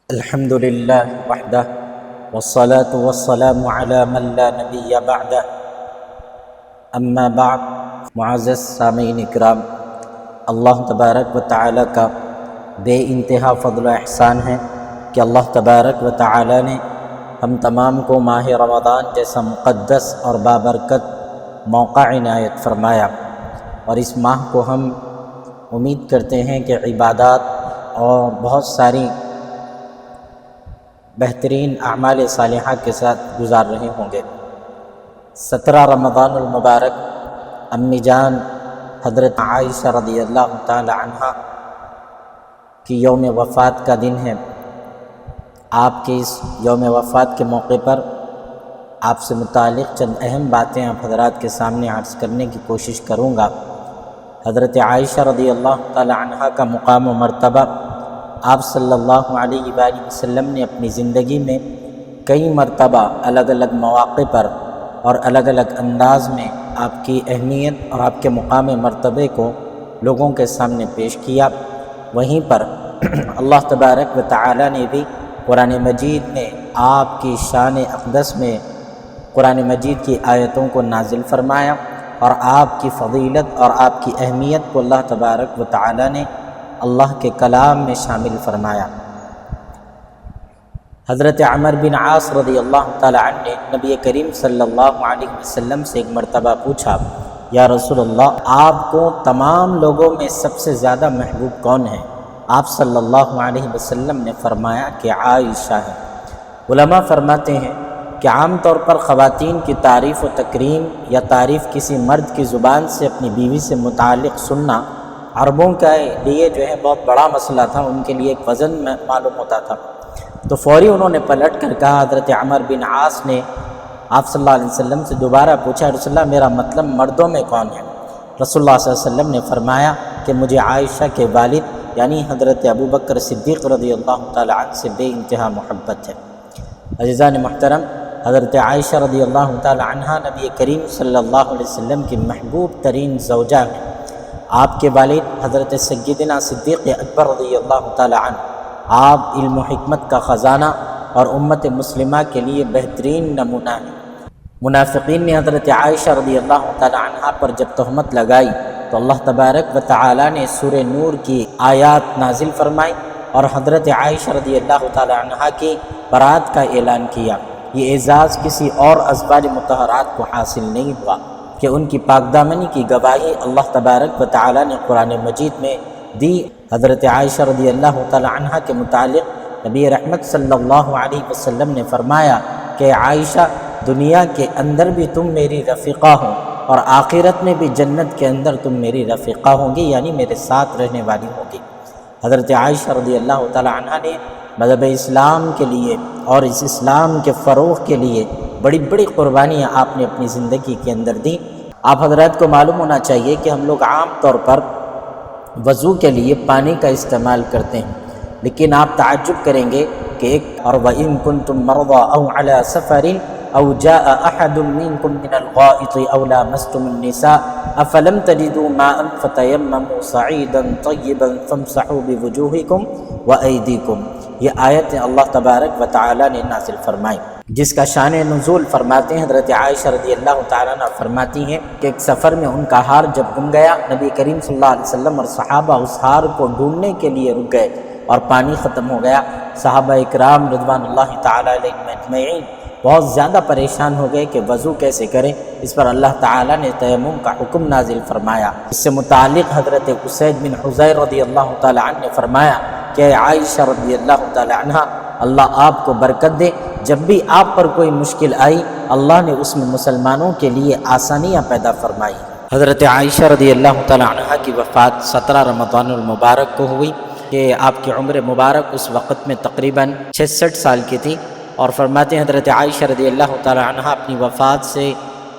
الحمد للہ وحدہ والصلاة والسلام علی من لا نبی بعدہ اما بعد۔ معزز سامعین اکرام، اللہ تبارک و تعالی کا بے انتہا فضل و احسان ہے کہ اللہ تبارک و تعالی نے ہم تمام کو ماہ رمضان جیسا مقدس اور بابرکت موقع عنایت فرمایا، اور اس ماہ کو ہم امید کرتے ہیں کہ عبادات اور بہت ساری بہترین اعمال صالحہ کے ساتھ گزار رہے ہوں گے۔ 17 رمضان المبارک امی جان حضرت عائشہ رضی اللہ تعالی عنہ کی یوم وفات کا دن ہے۔ آپ کے اس یوم وفات کے موقع پر آپ سے متعلق چند اہم باتیں آپ حضرات کے سامنے عرض کرنے کی کوشش کروں گا۔ حضرت عائشہ رضی اللہ تعالی عنہ کا مقام و مرتبہ آپ صلی اللہ علیہ وآلہ وسلم نے اپنی زندگی میں کئی مرتبہ الگ الگ مواقع پر اور الگ الگ انداز میں آپ کی اہمیت اور آپ کے مقام مرتبے کو لوگوں کے سامنے پیش کیا۔ وہیں پر اللہ تبارک و تعالی نے بھی قرآن مجید میں آپ کی شان اقدس میں قرآن مجید کی آیتوں کو نازل فرمایا، اور آپ کی فضیلت اور آپ کی اہمیت کو اللہ تبارک و تعالی نے اللہ کے کلام میں شامل فرمایا۔ حضرت عمر بن عاص رضی اللہ تعالی عنہ نے نبی کریم صلی اللہ علیہ وسلم سے ایک مرتبہ پوچھا، یا رسول اللہ، آپ کو تمام لوگوں میں سب سے زیادہ محبوب کون ہے؟ آپ صلی اللہ علیہ وسلم نے فرمایا کہ عائشہ ہے۔ علماء فرماتے ہیں کہ عام طور پر خواتین کی تعریف و تکریم یا تعریف کسی مرد کی زبان سے اپنی بیوی سے متعلق سننا عربوں کے لیے جو ہے بہت بڑا مسئلہ تھا، ان کے لیے ایک وزن میں معلوم ہوتا تھا۔ تو فوری انہوں نے پلٹ کر کہا، حضرت عمر بن عاص نے آپ صلی اللہ علیہ وسلم سے دوبارہ پوچھا، رسول اللہ میرا مطلب مردوں میں کون ہے؟ رسول اللہ صلی اللہ علیہ وسلم نے فرمایا کہ مجھے عائشہ کے والد یعنی حضرت ابوبکر صدیق رضی اللہ تعالی عنہ سے بے انتہا محبت ہے۔ عزیزان محترم، حضرت عائشہ رضی اللہ تعالی عنہ نبی کریم صلی اللہ علیہ وسلم کی محبوب ترین زوجہ ہیں۔ آپ کے والد حضرت سیدنا صدیق اکبر رضی اللہ تعالی عنہ، آپ علم و حکمت کا خزانہ اور امت مسلمہ کے لیے بہترین نمونہ ہیں۔ منافقین نے حضرت عائشہ رضی اللہ تعالی عنہ پر جب تہمت لگائی تو اللہ تبارک و تعالی نے سورہ نور کی آیات نازل فرمائی اور حضرت عائشہ رضی اللہ تعالی عنہ کی برات کا اعلان کیا۔ یہ اعزاز کسی اور ازواج مطہرات کو حاصل نہیں ہوا کہ ان کی پاک دامنی کی گواہی اللہ تبارک و تعالی نے قرآن مجید میں دی۔ حضرت عائشہ رضی اللہ تعالی عنہ کے متعلق نبی رحمت صلی اللہ علیہ وسلم نے فرمایا کہ عائشہ، دنیا کے اندر بھی تم میری رفیقہ ہو اور آخرت میں بھی جنت کے اندر تم میری رفیقہ ہوں گی، یعنی میرے ساتھ رہنے والی ہوگی۔ حضرت عائشہ رضی اللہ تعالی عنہ نے مذہب اسلام کے لیے اور اس اسلام کے فروغ کے لیے بڑی بڑی قربانیاں آپ نے اپنی زندگی کے اندر دی۔ آپ حضرات کو معلوم ہونا چاہیے کہ ہم لوگ عام طور پر وضو کے لیے پانی کا استعمال کرتے ہیں، لیکن آپ تعجب کریں گے کہ ایک اور وَإِن كُنتُم مَرْضَىٰ أَوْ عَلَىٰ سَفَرٍ أَوْ جَاءَ أَحَدٌ مِّنكُم مِّنَ الْغَائِطِ أَوْ لَامَسْتُمُ النِّسَاءَ أَفَلَمْ تَجِدُوا مَاءً فَتَيَمَّمُوا صَعِيدًا طَيِّبًا فَامْسَحُوا بِوُجُوهِكُمْ وَأَيْدِيكُمْ۔ یہ آیت اللہ تبارک و تعالی نے نازل فرمائی، جس کا شان نزول فرماتے ہیں حضرت عائشہ رضی اللہ تعالیٰ عنہ فرماتی ہیں کہ ایک سفر میں ان کا ہار جب گم گیا، نبی کریم صلی اللہ علیہ وسلم اور صحابہ اس ہار کو ڈھونڈنے کے لیے رک گئے اور پانی ختم ہو گیا۔ صحابہ اکرام رضوان اللہ تعالیٰ علیہم اجمعین بہت زیادہ پریشان ہو گئے کہ وضو کیسے کریں۔ اس پر اللہ تعالیٰ نے تیمم کا حکم نازل فرمایا۔ اس سے متعلق حضرت اسید بن حضیر رضی اللہ تعالیٰ عنہ نے فرمایا کہ عائشہ رضی اللہ تعالیٰ عنہ، اللہ آپ کو برکت دے، جب بھی آپ پر کوئی مشکل آئی اللہ نے اس میں مسلمانوں کے لیے آسانیاں پیدا فرمائی۔ حضرت عائشہ رضی اللہ تعالیٰ عنہ کی وفات 17 رمضان المبارک کو ہوئی کہ آپ کی عمر مبارک اس وقت میں تقریباً 66 سال کی تھی، اور فرماتے ہیں حضرت عائشہ رضی اللہ تعالیٰ عنہ اپنی وفات سے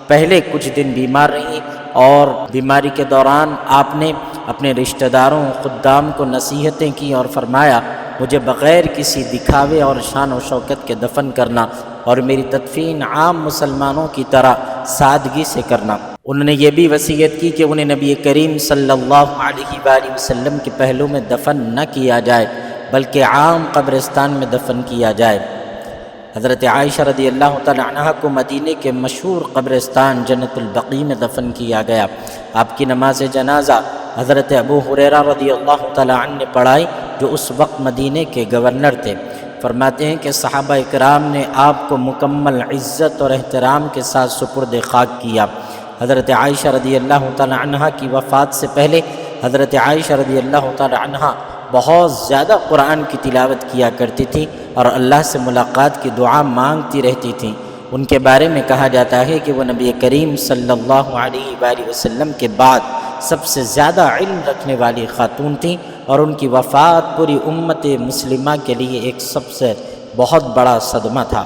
پہلے کچھ دن بیمار رہیں، اور بیماری کے دوران آپ نے اپنے رشتہ داروں خدام کو نصیحتیں کی اور فرمایا مجھے بغیر کسی دکھاوے اور شان و شوکت کے دفن کرنا اور میری تدفین عام مسلمانوں کی طرح سادگی سے کرنا۔ انہوں نے یہ بھی وصیت کی کہ انہیں نبی کریم صلی اللہ علیہ وآلہ وسلم کے پہلو میں دفن نہ کیا جائے، بلکہ عام قبرستان میں دفن کیا جائے۔ حضرت عائشہ رضی اللہ تعالی عنہ کو مدینے کے مشہور قبرستان جنت البقیع میں دفن کیا گیا۔ آپ کی نماز جنازہ حضرت ابو ہریرہ رضی اللہ تعالی عنہ نے پڑھائی، جو اس وقت مدینے کے گورنر تھے۔ فرماتے ہیں کہ صحابہ اکرام نے آپ کو مکمل عزت اور احترام کے ساتھ سپرد خاک کیا۔ حضرت عائشہ رضی اللہ تعالی عنہ کی وفات سے پہلے حضرت عائشہ رضی اللہ تعالی عنہ بہت زیادہ قرآن کی تلاوت کیا کرتی تھی اور اللہ سے ملاقات کی دعا مانگتی رہتی تھیں۔ ان کے بارے میں کہا جاتا ہے کہ وہ نبی کریم صلی اللہ علیہ وآلہ وسلم کے بعد سب سے زیادہ علم رکھنے والی خاتون تھیں، اور ان کی وفات پوری امت مسلمہ کے لیے ایک سب سے بہت بڑا صدمہ تھا۔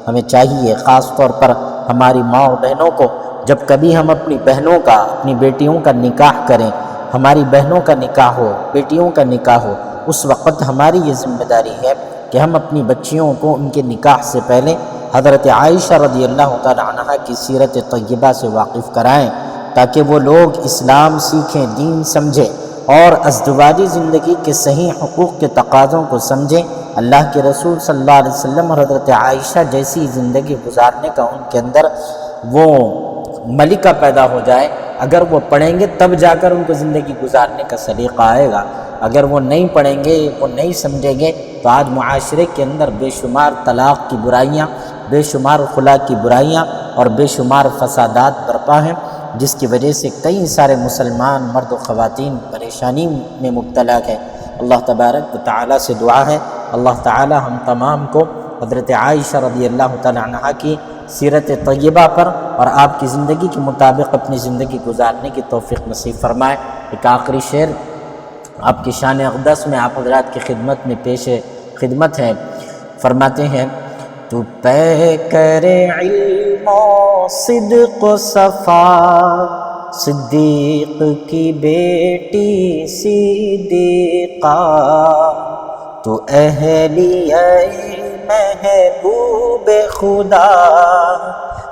ہمیں چاہیے خاص طور پر ہماری ماں و بہنوں کو، جب کبھی ہم اپنی بہنوں کا، اپنی بیٹیوں کا نکاح کریں، ہماری بہنوں کا نکاح ہو، بیٹیوں کا نکاح ہو، اس وقت ہماری یہ ذمہ داری ہے کہ ہم اپنی بچیوں کو ان کے نکاح سے پہلے حضرت عائشہ رضی اللہ تعالی عنہ کی سیرت طیبہ سے واقف کرائیں، تاکہ وہ لوگ اسلام سیکھیں، دین سمجھیں اور ازدواجی زندگی کے صحیح حقوق کے تقاضوں کو سمجھیں۔ اللہ کے رسول صلی اللہ علیہ وسلم اور حضرت عائشہ جیسی زندگی گزارنے کا ان کے اندر وہ ملکہ پیدا ہو جائے۔ اگر وہ پڑھیں گے تب جا کر ان کو زندگی گزارنے کا سلیقہ آئے گا۔ اگر وہ نہیں پڑھیں گے، وہ نہیں سمجھیں گے، تو آج معاشرے کے اندر بے شمار طلاق کی برائیاں، بے شمار خلا کی برائیاں اور بے شمار فسادات برپا ہیں، جس کی وجہ سے کئی سارے مسلمان مرد و خواتین پریشانی میں مبتلا ہیں۔ اللہ تبارک و تعالیٰ سے دعا ہے، اللہ تعالیٰ ہم تمام کو حضرت عائشہ رضی اللہ تعالی عنہا کی سیرت طیبہ پر اور آپ کی زندگی کے مطابق اپنی زندگی گزارنے کی توفیق نصیب فرمائے۔ ایک آخری شعر آپ کی شان اقدس میں آپ حضرات کی خدمت میں پیش خدمت ہے۔ فرماتے ہیں، تو پے کرے علم و صدق و صفا، صدیق کی بیٹی صدیقہ، تو اہلیہ محبوب خدا،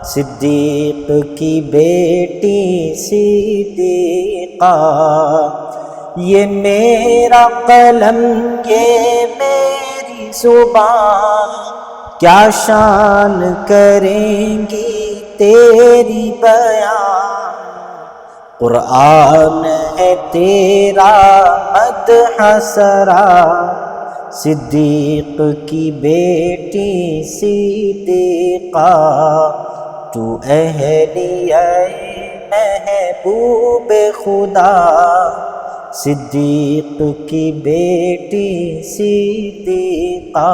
صدیق کی بیٹی صدیقہ، یہ میرا قلم یہ میری زبان، کیا شان کریں گی تیری بیان، قرآن ہے تیرا مدح سرا، صدیق کی بیٹی صدیقہ، تو اہلیہ محبوب خدا، صدیق کی بیٹی صدیقہ۔